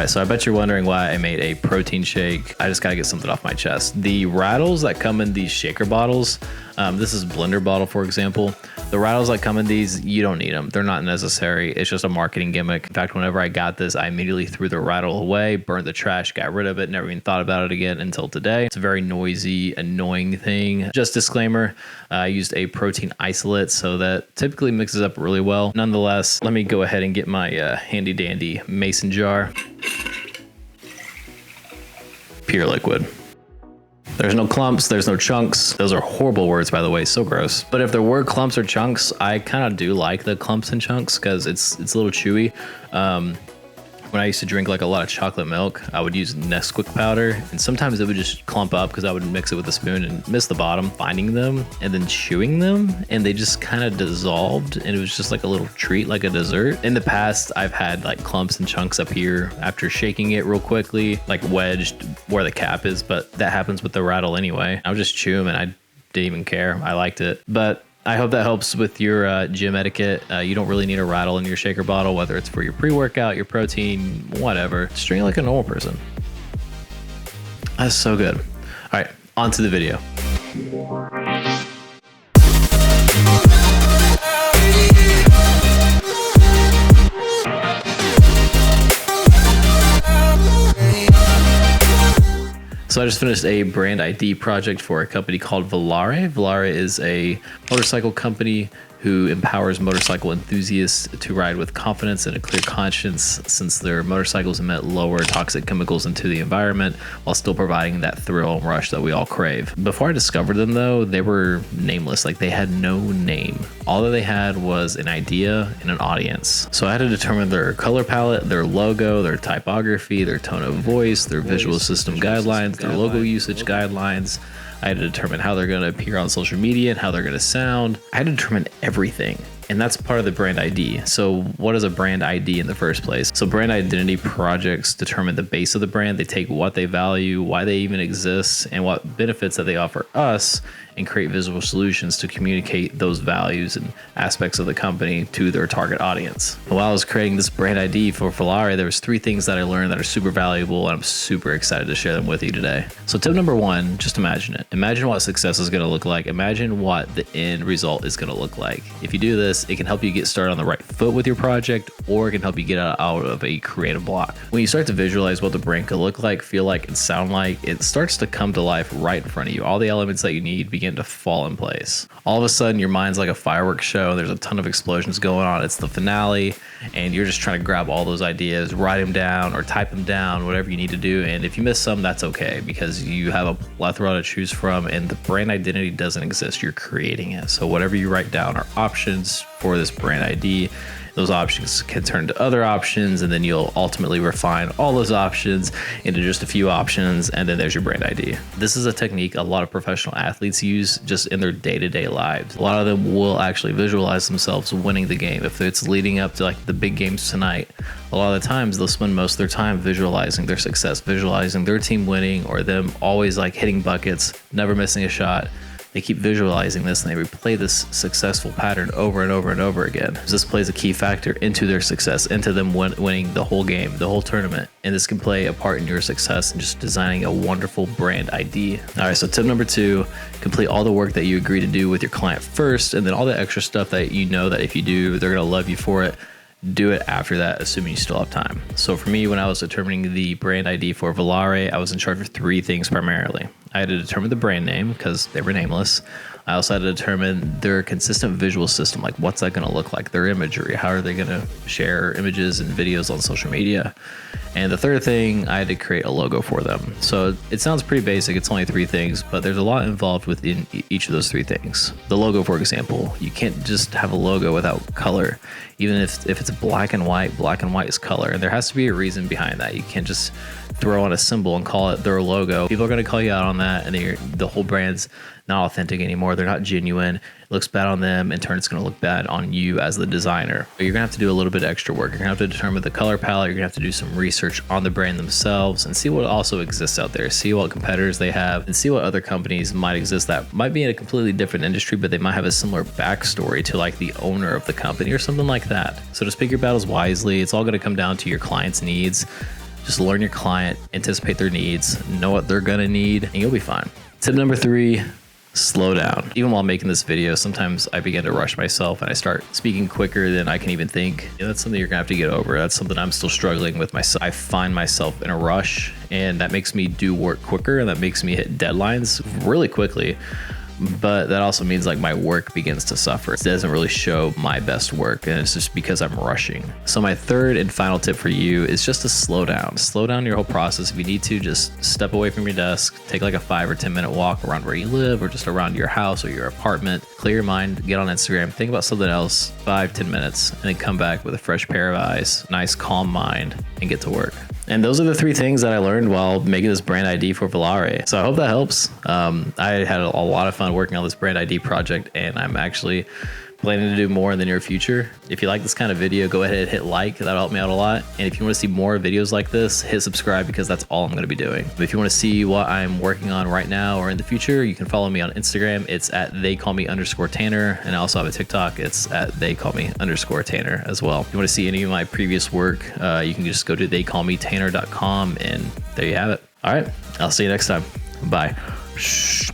So I bet you're wondering why I made a protein shake. I just gotta get something off my chest. The rattles that come in these shaker bottles, this is blender bottle, for example. The rattles that come in these, you don't need them. They're not necessary. It's just a marketing gimmick. In fact, whenever I got this, I immediately threw the rattle away, burned the trash, got rid of it, never even thought about it again until today. It's a very noisy, annoying thing. Just disclaimer, I used a protein isolate, so that typically mixes up really well. Nonetheless, let me go ahead and get my handy dandy mason jar. Pure liquid. There's no clumps, there's no chunks. Those are horrible words, by the way, so gross. But if there were clumps or chunks, I kind of do like the clumps and chunks because it's a little chewy. When I used to drink like a lot of chocolate milk, I would use Nesquik powder, and sometimes it would just clump up because I would mix it with a spoon and miss the bottom, finding them and then chewing them, and they just kind of dissolved, and it was just like a little treat, like a dessert. In the past, I've had like clumps and chunks up here after shaking it real quickly, like wedged where the cap is, but that happens with the rattle anyway. I would just chew them and I didn't even care. I liked it. But I hope that helps with your gym etiquette. You don't really need a rattle in your shaker bottle, whether it's for your pre-workout, your protein, whatever. Just drink like a normal person. That's so good. All right, on to the video. So I just finished a brand ID project for a company called Volare. Volare is a motorcycle company who empowers motorcycle enthusiasts to ride with confidence and a clear conscience, since their motorcycles emit lower toxic chemicals into the environment while still providing that thrill and rush that we all crave. Before I discovered them though, they were nameless. Like, they had no name. All that they had was an idea and an audience. So I had to determine their color palette, their logo, their typography, their tone of voice, their visual system guidelines, their logo usage guidelines. I had to determine how they're going to appear on social media and how they're going to sound. I had to determine everything. And that's part of the brand ID. So what is a brand ID in the first place? So brand identity projects determine the base of the brand. They take what they value, why they even exist, and what benefits that they offer us, and create visual solutions to communicate those values and aspects of the company to their target audience. While I was creating this brand ID for Volare, there was 3 things that I learned that are super valuable, and I'm super excited to share them with you today. So tip number 1, just imagine it. Imagine what success is going to look like. Imagine what the end result is going to look like. If you do this, it can help you get started on the right foot with your project, or it can help you get out of a creative block. When you start to visualize what the brand could look like, feel like, and sound like, it starts to come to life right in front of you. All the elements that you need begin to fall in place. All of a sudden, your mind's like a fireworks show. There's a ton of explosions going on. It's the finale, and you're just trying to grab all those ideas, write them down or type them down, whatever you need to do. And if you miss some, that's okay, because you have a plethora to choose from, and the brand identity doesn't exist. You're creating it. So whatever you write down are options for this brand ID. Those options can turn to other options, and then you'll ultimately refine all those options into just a few options, and then there's your brand ID. This is a technique a lot of professional athletes use just in their day-to-day lives. A lot of them will actually visualize themselves winning the game. If it's leading up to like the big games tonight, a lot of the times they'll spend most of their time visualizing their success, visualizing their team winning, or them always like hitting buckets, never missing a shot. They keep visualizing this, and they replay this successful pattern over and over and over again. This plays a key factor into their success, into them winning the whole game, the whole tournament. And this can play a part in your success in just designing a wonderful brand ID. All right, so tip number 2, complete all the work that you agree to do with your client first, and then all the extra stuff that you know that if you do, they're gonna love you for it. Do it after that, assuming you still have time. So for me, when I was determining the brand ID for Volare, I was in charge of 3 things primarily. I had to determine the brand name because they were nameless. I also had to determine their consistent visual system, like what's that going to look like, their imagery, how are they going to share images and videos on social media. And the third thing, I had to create a logo for them. So it sounds pretty basic, it's only 3 things, but there's a lot involved within each of those 3 things. The logo, for example, you can't just have a logo without color. Even if it's black and white is color, and there has to be a reason behind that. You can't just throw on a symbol and call it their logo. People are going to call you out on that, and the whole brand's not authentic anymore. They're not genuine. It looks bad on them. In turn, it's going to look bad on you as the designer. But you're going to have to do a little bit of extra work. You're going to have to determine the color palette. You're going to have to do some research on the brand themselves and see what also exists out there. See what competitors they have and see what other companies might exist that might be in a completely different industry, but they might have a similar backstory to like the owner of the company or something like that. So just pick your battles wisely. It's all going to come down to your client's needs. Just learn your client, anticipate their needs, know what they're going to need, and you'll be fine. Tip number 3, slow down. Even while making this video, sometimes I begin to rush myself and I start speaking quicker than I can even think. That's something you're gonna have to get over. That's something I'm still struggling with myself. I find myself in a rush, and that makes me do work quicker, and that makes me hit deadlines really quickly. But that also means like my work begins to suffer. It doesn't really show my best work, and it's just because I'm rushing. So my third and final tip for you is just to slow down. Slow down your whole process. If you need to, just step away from your desk, take like a 5 or 10 minute walk around where you live or just around your house or your apartment. Clear your mind, get on Instagram, think about something else, 5-10 minutes, and then come back with a fresh pair of eyes, nice calm mind, and get to work. And those are the 3 things that I learned while making this brand ID for Volare. So I hope that helps. I had a lot of fun working on this brand ID project, and I'm actually planning to do more in the near future. If you like this kind of video, go ahead and hit like. That'll help me out a lot. And if you want to see more videos like this, hit subscribe, because that's all I'm going to be doing. But if you want to see what I'm working on right now or in the future, you can follow me on Instagram. It's at theycallme_Tanner. And I also have a TikTok. It's at theycallme_Tanner as well. If you want to see any of my previous work, you can just go to theycallmetanner.com, and there you have it. All right, I'll see you next time. Bye. Shh.